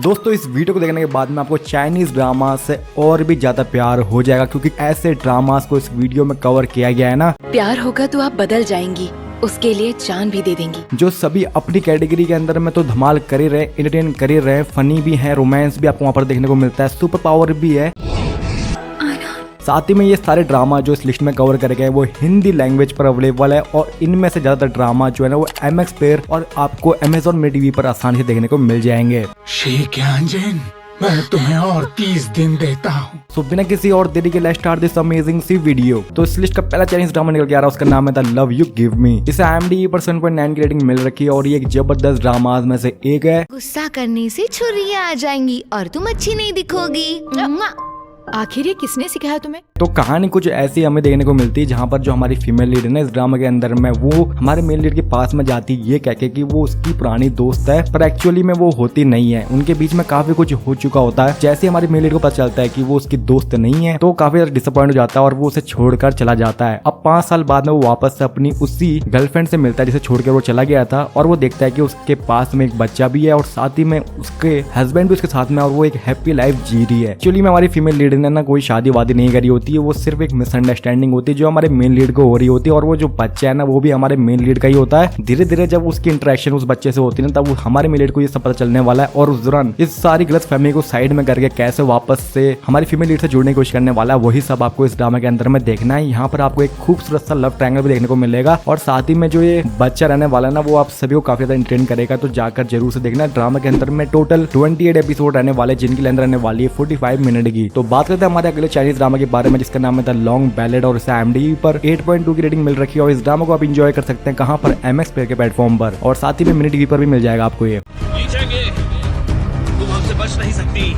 दोस्तों इस वीडियो को देखने के बाद में आपको चाइनीज ड्रामा से और भी ज्यादा प्यार हो जाएगा, क्योंकि ऐसे ड्रामास को इस वीडियो में कवर किया गया है ना। प्यार होगा तो आप बदल जाएंगी, उसके लिए जान भी दे देंगी। जो सभी अपनी कैटेगरी के अंदर में तो धमाल कर ही रहे, एंटरटेन कर ही रहे, फनी भी है, रोमांस भी आपको वहाँ पर देखने को मिलता है, सुपर पावर भी है। साथ ही में ये सारे ड्रामा जो इस लिस्ट में कवर करे गए वो हिंदी लैंग्वेज पर अवेलेबल है, और इनमें से ज्यादातर ड्रामा जो है ना वो MX प्लेयर और आपको अमेजॉन में टीवी पर आसानी से देखने को मिल जाएंगे। मैं तुम्हें और 30 दिन देता हूँ। तो बिना किसी और देरी के लेट्स स्टार्ट दिस अमेजिंग सी वीडियो। तो इस लिस्ट का पहला चाइनीज ड्रामा निकल के आ रहा है, उसका नाम है the love you give me. इसे IMDb पर 7.9 की रेटिंग मिल रखी है और ये एक जबरदस्त ड्रामा में से एक है। गुस्सा करने से छुरियां आ जाएंगी और तुम अच्छी नहीं दिखोगी। आखिर ये किसने सिखाया तुम्हें? तो कहानी कुछ ऐसी हमें देखने को मिलती है जहाँ पर जो हमारी फीमेल लीड है ना इस ड्रामा के अंदर में, वो हमारे मेल लीड के पास में जाती है ये कह के कि वो उसकी पुरानी दोस्त है, पर एक्चुअली में वो होती नहीं है। उनके बीच में काफी कुछ हो चुका होता है। जैसे हमारी मेल लीड को पता चलता है कि वो उसकी दोस्त नहीं है तो काफी ज्यादा डिसअपॉइंट हो जाता है और वो उसे छोड़कर चला जाता है। अब 5 साल बाद में वो वापस से अपनी उसी गर्लफ्रेंड से मिलता है जिसे छोड़कर वो चला गया था, और वो देखता है कि उसके पास में एक बच्चा भी है और साथ ही में उसके हस्बैंड भी उसके साथ में, और वो एक हैप्पी लाइफ जी रही है। एक्चुअली में हमारी फीमेल लीड ने ना कोई शादी नहीं करी होती है, वो सिर्फ एक मिसअंडरस्टैंडिंग होती है जो हमारे मेन लीड को हो रही होती है, और वो जो बच्चा है ना वो भी हमारे मेन लीड का ही होता है। धीरे धीरे जब उसकी इंटरेक्शन उस बच्चे से होती है ना, तब हमारे मेन लीड को ये सब पता चलने वाला है, और उस दौरान इस सारी गलत फहमी को साइड में करके कैसे वापस से हमारी फीमेल लीड से जुड़ने की कोशिश करने वाला है, वही सब आपको इस ड्रामा के अंदर में देखना है। यहाँ पर आपको एक खूबसूरत सा लव ट्रायंगल भी देखने को मिलेगा, और साथ ही में जो ये बच्चा रहने वाला है ना वो आप सभी को काफी ज्यादा एंटरटेन करेगा, तो जाकर जरूर से देखना। ड्रामा के अंदर में टोटल 28 एपिसोड रहने वाले, जिनकी लेंथ रहने वाली है 45 मिनट की। तो बात करते हैं हमारे अगले चाइनीज ड्रामा के बारे में जिसका नाम है द लॉन्ग बैलेड, और इसे IMDb पर 8.2 की रेटिंग मिल रखी है, और इस ड्रामा को आप एंजॉय कर सकते हैं कहां पर MX प्लेयर के प्लेटफॉर्म पर, और साथ ही में मिनी टीवी पर भी मिल जाएगा आपको ये। तुम हमसे बच नहीं सकती।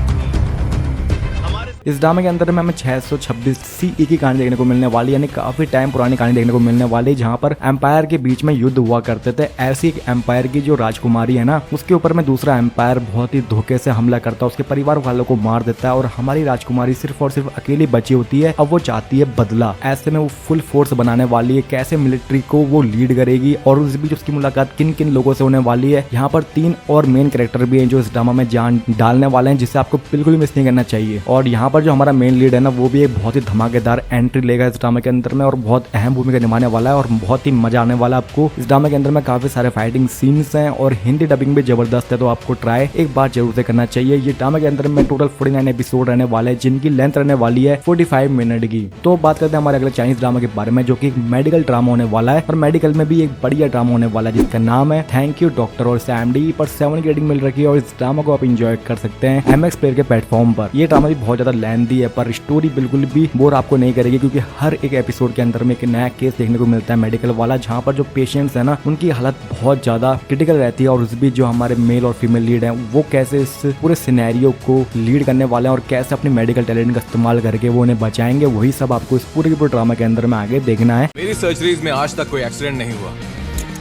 इस ड्रामे के अंदर में हमें 626 CE की कहानी देखने को मिलने वाली, यानी काफी टाइम पुरानी कहानी देखने को मिलने वाली, जहां पर एम्पायर के बीच में युद्ध हुआ करते थे। ऐसी एक एम्पायर की जो राजकुमारी है ना, उसके ऊपर में दूसरा एम्पायर बहुत ही धोखे से हमला करता है, उसके परिवार वालों को मार देता है, और हमारी राजकुमारी सिर्फ और सिर्फ अकेली बची होती है। अब वो चाहती है बदला। ऐसे में वो फुल फोर्स बनाने वाली है, कैसे मिलिट्री को वो लीड करेगी, और उस बीच उसकी मुलाकात किन किन लोगों से होने वाली है। यहाँ पर 3 और मेन कैरेक्टर भी हैं जो इस ड्रामा में जान डालने वाले हैं, जिसे आपको बिल्कुल मिस नहीं करना चाहिए। और यहाँ पर जो हमारा मेन लीड है ना वो भी एक बहुत ही धमाकेदार एंट्री लेगा इस ड्रामा के अंदर में, और बहुत अहम भूमिका निभाने वाला है, और बहुत ही मजा आने वाला है आपको। इस ड्रामा के अंदर में काफी सारे फाइटिंग सीन्स हैं, और हिंदी डबिंग भी जबरदस्त है, तो आपको ट्राई एक बार जरूर से करना चाहिए। ये ड्रामा के अंदर में टोटल 49 एपिसोड रहने वाले हैं, जिनकी लेंथ रहने वाली है 45 मिनट की। तो बात करते हैं हमारे अगले चाइनीज ड्रामा के बारे में, जो कि एक मेडिकल ड्रामा होने वाला है, और मेडिकल में भी एक बढ़िया ड्रामा होने वाला है जिसका नाम है थैंक यू डॉक्टर, और इसे IMDb पर 7 की रेटिंग मिल रखी है, और इस ड्रामा को आप इंजॉय कर सकते हैं MX प्लेयर के प्लेटफॉर्म पर। ये ड्रामा भी बहुत ज्यादा लेंथी है, पर स्टोरी बिल्कुल भी बोर आपको नहीं करेगी, क्योंकि हर एक एपिसोड के अंदर में एक नया केस देखने को मिलता है मेडिकल वाला, जहाँ पर जो पेशेंट्स है ना उनकी हालत बहुत ज्यादा क्रिटिकल रहती है, और उस बीच जो हमारे मेल और फीमेल लीड हैं वो कैसे इस पूरे सिनेरियो को लीड करने वाले हैं, और कैसे अपने मेडिकल टैलेंट का इस्तेमाल करके वो उन्हें बचाएंगे, वही सब आपको इस पूरे के पूरे ड्रामा के अंदर में आगे देखना है। मेरी सर्जरीज में आज तक कोई एक्सीडेंट नहीं हुआ।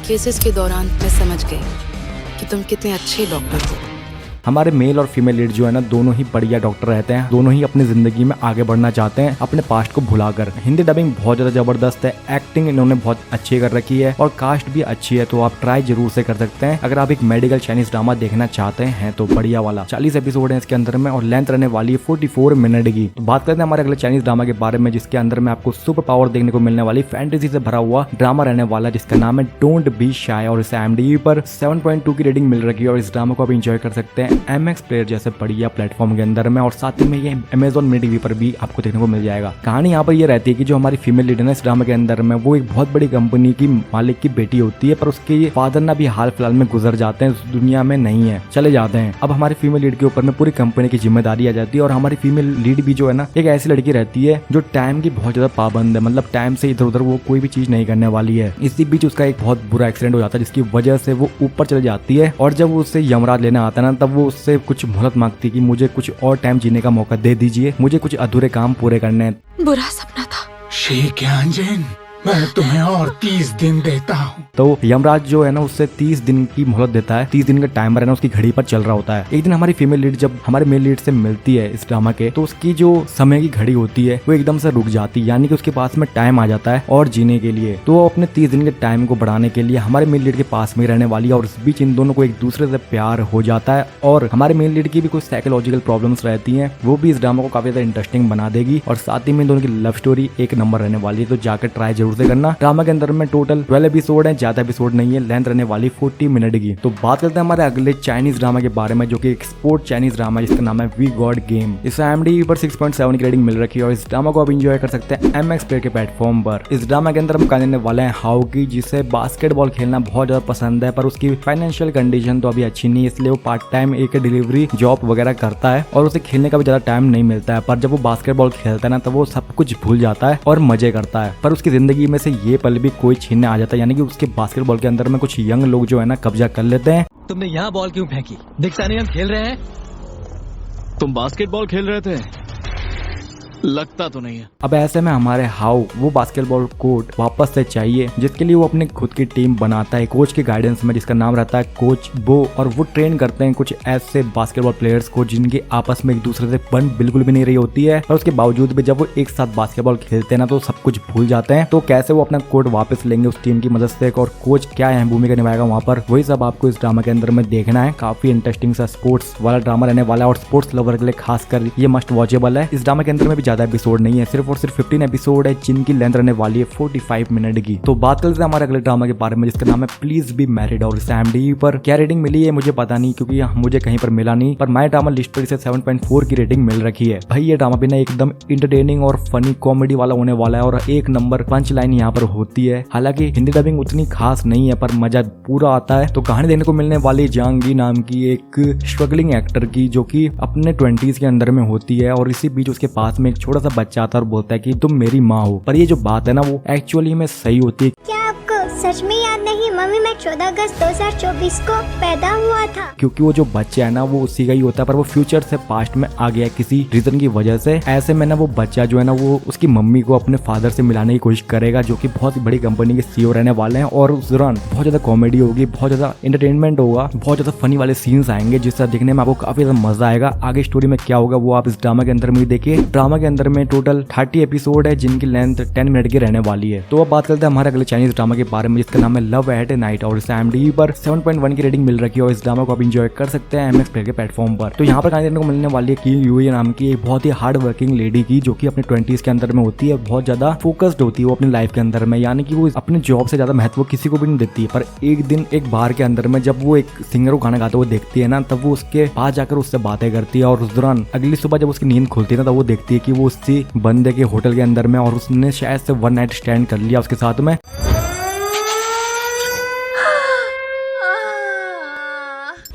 केसेस के दौरान मैं समझ गई कि तुम कितने अच्छे डॉक्टर हो। हमारे मेल और फीमेल लीड जो है ना दोनों ही बढ़िया डॉक्टर रहते हैं, दोनों ही अपनी जिंदगी में आगे बढ़ना चाहते हैं अपने पास्ट को भुलाकर। हिंदी डबिंग बहुत ज्यादा जबरदस्त है, एक्टिंग इन्होंने बहुत अच्छी कर रखी है, और कास्ट भी अच्छी है, तो आप ट्राई जरूर से कर सकते हैं अगर आप एक मेडिकल चाइनीज ड्रामा देखना चाहते हैं तो बढ़िया वाला। 40 एपिसोड है इसके अंदर में, और लेंथ रहने वाली है 44 मिनट की। तो बात करते हैं हमारे अगले चाइनीज ड्रामा के बारे में, जिसके अंदर में आपको सुपर पावर देखने को मिलने वाली फैंटेसी से भरा हुआ ड्रामा रहने वाला, जिसका नाम है डोंट बी शाय, और इसे IMDb पर 7.2 की रेटिंग मिल रखी है, और इस ड्रामा को आप इंजॉय कर सकते हैं MX प्लेयर जैसे बढ़िया प्लेटफॉर्म के अंदर में, और साथ ही में ये अमेजॉन मिनी टीवी पर भी आपको देखने को मिल जाएगा। कहानी यहाँ पर ये रहती है कि जो हमारी फीमेल लीड है ना इस ड्रामा के अंदर में, वो एक बहुत बड़ी कंपनी की मालिक की बेटी होती है, पर उसके फादर ना भी हाल फिलहाल में गुजर जाते हैं, इस दुनिया में नहीं है, चले जाते हैं। अब हमारी फीमेल लीड के ऊपर में पूरी कंपनी की जिम्मेदारी आ जाती है, और हमारी फीमेल लीड भी जो है ना एक ऐसी लड़की रहती है जो टाइम की बहुत ज्यादा पाबंद है, मतलब टाइम से इधर उधर वो कोई भी चीज नहीं करने वाली है। इसी बीच उसका एक बहुत बुरा एक्सीडेंट हो जाता है, जिसकी वजह से वो ऊपर चले जाती है, और जब वो उससे यमराज लेने आता है ना, तब वो उससे कुछ मोहलत मांगती है कि मुझे कुछ और टाइम जीने का मौका दे दीजिए, मुझे कुछ अधूरे काम पूरे करने हैं। बुरा सपना था। मैं तुम्हें और 30 दिन देता हूँ। तो यमराज जो है ना उससे 30 दिन की मोहलत देता है। 30 दिन का टाइमर है ना उसकी घड़ी पर चल रहा होता है। एक दिन हमारी फीमेल लीड जब हमारे मेल लीड से मिलती है इस ड्रामा के, तो उसकी जो समय की घड़ी होती है वो एकदम से रुक जाती है, यानी कि उसके पास में टाइम आ जाता है और जीने के लिए। तो वो अपने 30 दिन के टाइम को बढ़ाने के लिए हमारे मेल लीड के पास में रहने वाली है और इस बीच इन दोनों को एक दूसरे से प्यार हो जाता है। और हमारे मेल लीड की भी कुछ साइकोलॉजिकल प्रॉब्लम्स रहती हैं, वो भी इस ड्रामा को काफी ज्यादा इंटरेस्टिंग बना देगी। और साथ ही में इन दोनों की लव स्टोरी एक नंबर रहने वाली है, तो जाकर ट्राई जरूर से करना। ड्रामा के अंदर में टोटल 12 एपिसोड है, ज्यादा एपिसोड नहीं है, लेंथ रहने वाली 40 मिनट की। तो बात करते हैं हमारे अगले चाइनीज ड्रामा के बारे में, जो कि एक स्पोर्ट चाइनीज ड्रामा है जिसका नाम है वी गॉड गेम। इस IMDb पर 6.7 की रेटिंग मिल रखी है और इस ड्रामा को आप एंजॉय कर सकते हैं MX प्ले के प्लेटफॉर्म पर। इस ड्रामा के अंदर हम कहने वाले हैं हाउ की, जिसे बास्केटबॉल खेलना बहुत ज्यादा पसंद है, पर उसकी फाइनेंशियल कंडीशन तो अभी अच्छी नहीं है, इसलिए वो पार्ट टाइम एक डिलीवरी जॉब वगैरह करता है और उसे खेलने का भी ज्यादा टाइम नहीं मिलता है। पर जब वो बास्केटबॉल खेलता है ना, तो वो सब कुछ भूल जाता है और मजे करता है। पर उसकी जिंदगी में से ये पल भी कोई छीनने आ जाता है, यानी कि उसके बास्केटबॉल के अंदर में कुछ यंग लोग जो है ना कब्जा कर लेते हैं। तुमने यहाँ बॉल क्यों फेंकी? दिखता नहीं हम खेल रहे हैं। तुम बास्केटबॉल खेल रहे थे, लगता तो नहीं है। अब ऐसे में हमारे हाउ वो बास्केटबॉल कोर्ट वापस से चाहिए, जिसके लिए वो अपनी खुद की टीम बनाता है कोच के गाइडेंस में, जिसका नाम रहता है कोच बो। और वो ट्रेन करते हैं कुछ ऐसे बास्केटबॉल प्लेयर्स को जिनके आपस में एक दूसरे से बन बिल्कुल भी नहीं रही होती है, और उसके बावजूद भी जब वो एक साथ बास्केटबॉल खेलते हैं ना, तो सब कुछ भूल जाते हैं। तो कैसे वो अपना कोर्ट वापस लेंगे उस टीम की मदद से, और कोच क्या अहम भूमिका निभाएगा वहाँ पर, वही सब आपको इस ड्रामा के अंदर में देखना है। काफी इंटरेस्टिंग सा स्पोर्ट्स वाला ड्रामा रहने वाला है और स्पोर्ट्स लवर के लिए खासकर ये मस्ट वॉचेबल है। इस ड्रामा के अंदर में भी ज्यादा एपिसोड नहीं है, सिर्फ और सिर्फ 15 एपिसोड है, जिनकी लेंथ रहने वाली है 45 मिनट की। तो बात करते हैं हमारे अगले ड्रामा के बारे में, जिसका नाम है प्लीज बी मैरिड। और इस IMDb पर क्या रेटिंग मिली है मुझे पता नहीं, क्योंकि मुझे कहीं पर मिला नहीं, पर माय ड्रामा लिस्ट पर इसे 7.4 की रेटिंग मिल रखी है। भाई ये ड्रामा भी ना एकदम इंटरटेनिंग और फनी कॉमेडी वाला होने वाला है और एक नंबर पंच लाइन यहाँ पर होती है। हालांकि हिंदी डबिंग उतनी खास नहीं है, पर मजा पूरा आता है। तो कहानी देखने को मिलने वाली जांगी नाम की एक स्ट्रगलिंग एक्टर की, जो कि अपने 20s के अंदर में होती है, और इसी बीच उसके पास में एक छोटा सा बच्चा आता है और बोलता है कि तुम मेरी माँ हो। पर ये जो बात है ना वो एक्चुअली में सही होती है। क्या आपको सच में याद नहीं मम्मी, मैं 14 अगस्त 2024 को पैदा हुआ था? क्योंकि वो जो बच्चा है ना वो उसी का ही होता है, पर वो फ्यूचर से पास्ट में आ गया किसी रीजन की वजह से। ऐसे में ना वो बच्चा जो है ना वो उसकी मम्मी को अपने फादर से मिलाने की कोशिश करेगा, जो कि बहुत बड़ी कंपनी के CEO रहने वाले हैं। और उस दौरान बहुत ज्यादा कॉमेडी होगी, बहुत ज्यादा एंटरटेनमेंट होगा, बहुत ज्यादा फनी वाले सीन्स आएंगे, जिससे देखने में आपको काफी ज्यादा मजा आएगा। आगे स्टोरी में क्या होगा वो आप इस ड्रामा के अंदर में देखिए। ड्रामा के अंदर में टोटल 30 एपिसोड है, जिनकी लेंथ 10 मिनट की रहने वाली है। तो अब बात करते हैं हमारे अगले चाइनीज ड्रामा के बारे में, जिसका नाम है लव एट ए नाइट। और इस IMDb पर 7.1 की रेटिंग मिल रखी है और इस ड्रामा को आप एंजॉय कर सकते हैं MX प्ले के प्लेटफॉर्म पर। तो यहाँ पर कहानी देखने को मिलने वाली है कि यूए नाम की एक बहुत ही हार्ड वर्किंग लेडी की, जो कि अपने 20s के अंदर में होती है, बहुत ज्यादा फोकस्ड होती है वो अपनी लाइफ के अंदर में, यानी कि वो अपने जॉब से ज्यादा महत्व किसी को भी नहीं देती है। पर एक दिन एक बार के अंदर में जब वो एक सिंगर को गाना गाते हुए देखती है ना, तब वो उसके पास जाकर उससे बातें करती है। और उस दौरान अगली सुबह जब उसकी नींद खुलती है ना, तब वो देखती है कि वो उसी बंदे के होटल के अंदर में, और उसने शायद से वन नाइट स्टैंड कर लिया उसके साथ में।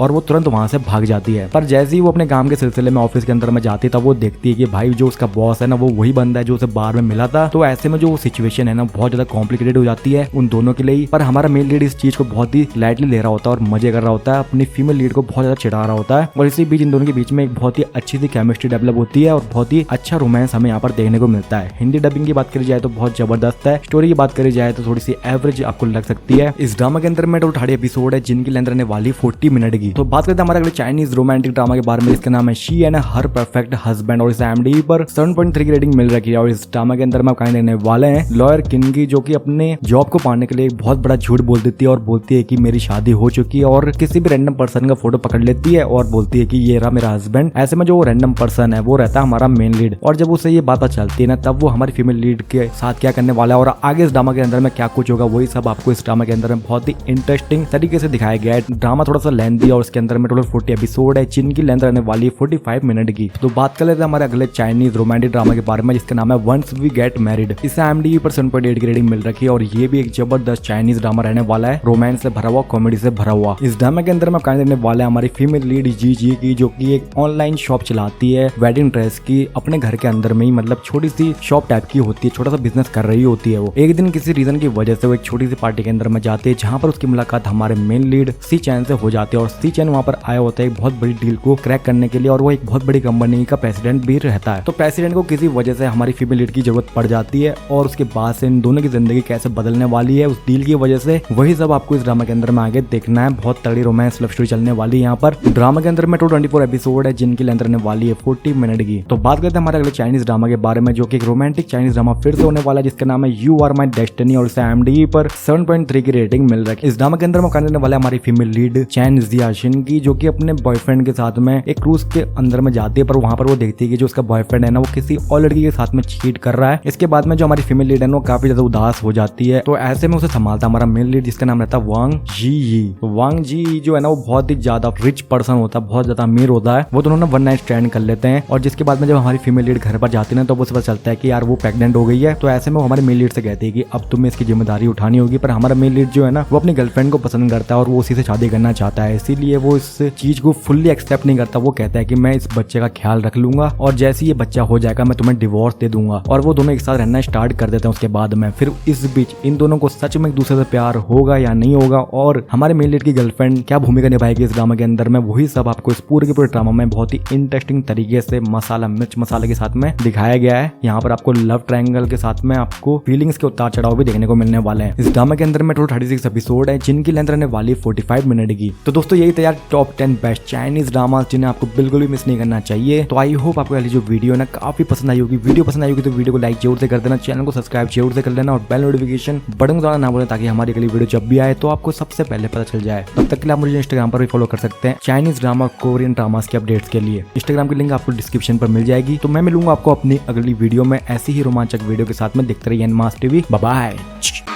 और वो तुरंत वहां से भाग जाती है। पर जैसे ही वो अपने काम के सिलसिले में ऑफिस के अंदर में जाती है, तब वो देखती है कि भाई जो उसका बॉस है ना वो वही बंदा है जो उसे बार में मिला था। तो ऐसे में जो सिचुएशन है ना बहुत ज्यादा कॉम्प्लिकेटेड हो जाती है उन दोनों के लिए। पर हमारा मेल लीड इस चीज को बहुत ही लाइटली ले रहा होता है और मजे कर रहा होता है, अपनी फीमेल लीड को बहुत ज्यादा चिढ़ा रहा होता है। और इसी बीच इन दोनों के बीच में एक बहुत ही अच्छी सी केमिस्ट्री डेवलप होती है और बहुत ही अच्छा रोमांस हमें यहाँ पर देखने को मिलता है। हिंदी डबिंग की बात करी जाए तो बहुत जबरदस्त है, स्टोरी की बात करी जाए तो थोड़ी सी एवरेज आपको लग सकती है। इस ड्रामा के अंदर में टोटल 30 एपिसोड है, जिनकी लेंथ रहने वाली 40 मिनट की। तो बात करते हैं हमारे चाइनीज रोमांटिक ड्रामा के बारे में, जिसका नाम है she and her perfect husband. और इस IMDb पर 7.3 की रेटिंग मिल रखी है। और इस ड्रामा के अंदर में कहानी देखने वाले हैं लॉयर किन की, जो कि अपने जॉब को पाने के लिए एक बहुत बड़ा झूठ बोल देती है और बोलती है कि मेरी शादी हो चुकी है, और किसी भी रैंडम पर्सन का फोटो पकड़ लेती है और बोलती है कि ये रहा मेरा हस्बैंड। ऐसे में जो रैंडम पर्सन है वो रहता है हमारा मेन लीड। और जब उसे ये बात चलती है ना, तब वो हमारी फीमेल लीड के साथ क्या करने वाला है और आगे इस ड्रामा के अंदर में क्या कुछ होगा, वही सब आपको इस ड्रामा के अंदर में बहुत ही इंटरेस्टिंग तरीके से दिखाया गया है। ड्रामा थोड़ा सा लेंथी और उसके अंदर में टोटल 40 एपिसोड है, जिनकी लेंथ रहने वाली है 45 मिनट की। तो बात कर लेते हैं हमारे अगले चाइनीज रोमांटिक ड्रामा के बारे में, जिसका नाम है वंस वी गेट मैरिड। इस IMDb पर 7.8 की रेटिंग मिल रखी है और ये भी एक जबरदस्त चाइनीज ड्रामा रहने वाला है, रोमांस से भरा हुआ, कॉमेडी से भरा हुआ। इस ड्रामा के अंदर में कहानी देखने वाले हमारी फीमेल लीड जी की, जो कि एक ऑनलाइन शॉप चलाती है वेडिंग ड्रेस की, अपने घर के अंदर में ही, मतलब छोटी सी शॉप टाइप की होती है, छोटा सा बिजनेस कर रही होती है वो। एक दिन किसी रीजन की वजह से वो एक छोटी सी पार्टी के अंदर में जाती है, जहाँ पर उसकी मुलाकात हमारे मेन लीड सी चैन से हो जाती है और सी चैन वहाँ पर आया होता है एक बहुत बड़ी डील को क्रैक करने के लिए, और वो एक बहुत बड़ी कंपनी का प्रेसिडेंट भी रहता है। तो प्रेसिडेंट को किसी वजह से हमारी फीमेल लीड की जरूरत पड़ जाती है, और उसके बाद से इन दोनों की जिंदगी कैसे बदलने वाली है उस डील की वजह से, वही सब आपको इस ड्रामा के अंदर में आगे देखना है। बहुत तगड़ी रोमांस लव स्टोरी चलने वाली है यहाँ पर। ड्रामा के अंदर में 24 एपिसोड है जिनकी लेंथ रहने वाली है 40 मिनट की। तो बात करते हैं हमारे अगले चाइनीज ड्रामा के बारे में, जो कि एक रोमांटिक चाइनीज ड्रामा फिर से होने वाला है जिसका नाम है यू आर माई डेस्टिनी, और इसे IMDb पर 7.3 की रेटिंग मिल रही है। इस ड्रामा के अंदर में करने वाला है हमारी फीमेल लीड चैन जियाशिन की, जो कि अपने बॉयफ्रेंड के साथ में एक क्रूज के अंदर में जाती है, पर वहां पर वो देखती है कि जो उसका बॉयफ्रेंड है ना वो किसी और लड़की के साथ में चीट कर रहा है। इसके बाद में जो हमारी फीमेल लीड है वो काफी ज्यादा उदास हो जाती है। तो ऐसे में उसे संभालता हमारा मेल लीड जिसका नाम रहता है वांग जी। वांग जी जो है ना वो बहुत ही ज्यादा रिच पर्सन होता है, बहुत ज्यादा अमीर होता है। वो दोनों ना वन नाइट स्टैंड कर लेते हैं, और जिसके बाद में जब हमारी फीमेल लीड घर पर जाती है तो उसे पता चलता है कि यार वो प्रेग्नेंट हो गई है। तो ऐसे में वो हमारे मेल लीड से कहती है कि अब तुम्हें इसकी जिम्मेदारी उठानी होगी। पर हमारा मेल लीड जो है ना वो अपनी गर्लफ्रेंड को पसंद करता है और वो उसी से शादी करना चाहता है, इसीलिए वो इस चीज को फुल्ली एक्सेप्ट नहीं करता। वो कहता है कि मैं इस बच्चे का ख्याल रख लूंगा, और जैसे ये बच्चा हो जाएगा मैं तुम्हें डिवोर्स दे दूंगा। और वो दोनों एक साथ रहना स्टार्ट कर देते हैं उसके बाद में। फिर इस बीच इन दोनों को सच में एक दूसरे से प्यार होगा या नहीं होगा, और हमारे मेल लीड की गर्लफ्रेंड क्या भूमिका निभाएगी इस ड्रामा के अंदर में, वही सब आपको इस पूरे के पूरे ड्रामा में बहुत ही इंटरेस्टिंग तरीके से मसाला मिर्च मसाले के साथ में दिखाया गया है। यहाँ पर आपको लव ट्रायंगल के साथ में आपको फीलिंग्स के उतार चढ़ाव भी देखने को मिलने वाले हैं। इस ड्रामा के अंदर में टोटल 36 एपिसोड है जिनकी लेंथ रहने वाली 45 मिनट की। तो दोस्तों यही तैयार टॉप 10 बेस्ट चाइनीज ड्रामा जिन्हें आपको बिल्कुल भी मिस नहीं करना चाहिए। तो आई होप आपको जो वीडियो ना काफी पसंद आई होगी। वीडियो पसंद आई होगी तो वीडियो को लाइक जरूर से कर देना, चैनल को सब्सक्राइब जरूर से कर लेना, और बेल नोटिफिकेशन बटन को दबाना ना भूलें ताकि हमारी अगली वीडियो जब भी आए तो आपको सबसे पहले पता चल जाए। तब तक के लिए आप मुझे इंस्टाग्राम पर भी फॉलो कर सकते हैं चाइनीज ड्रामा कोरियन ड्रामास के अपडेट्स के लिए। इंस्टाग्राम की लिंक आपको डिस्क्रिप्शन पर मिल जाएगी। तो मैं मिलूंगा आपको अपनी अगली वीडियो में ऐसी ही रोमांचक वीडियो के साथ में। देखते रहिए एनमास टीवी। Bye bye.